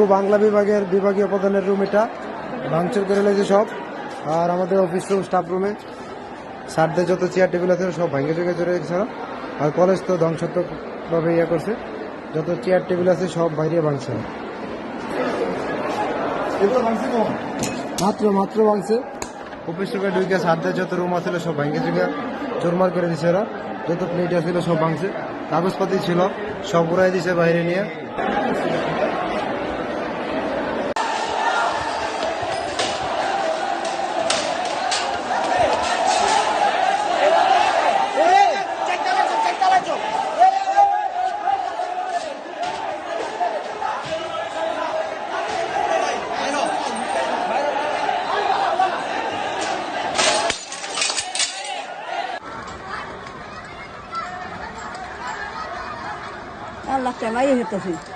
পুরো বাংলা বিভাগের বিভাগীয় প্রধানের রুম এটা ভাঙচুর করে লেগেছে সব। আর আমাদের অফিস রুম স্টাফ রুমে স্যারদের যত চেয়ার টেবিল আছে সব ভাঙে চুকে চলে গেছে। আর কলেজ তো ধ্বংসাত্মকভাবে ইয়ে করছে, যত চেয়ার টেবিল আছে সব বাইরে ভাঙছে। মাত্র মাত্র ভাঙছে। অফিস রুমে ঢুকে স্যারদের যত রুম আছিল সব ভাঙে চুকে চোরমার করে দিছে ওরা। যত প্লেট আছিল সব ভাঙছে, কাগজপাতি ছিল সব উড়াই দিছে বাইরে নিয়ে। Allah te vaya a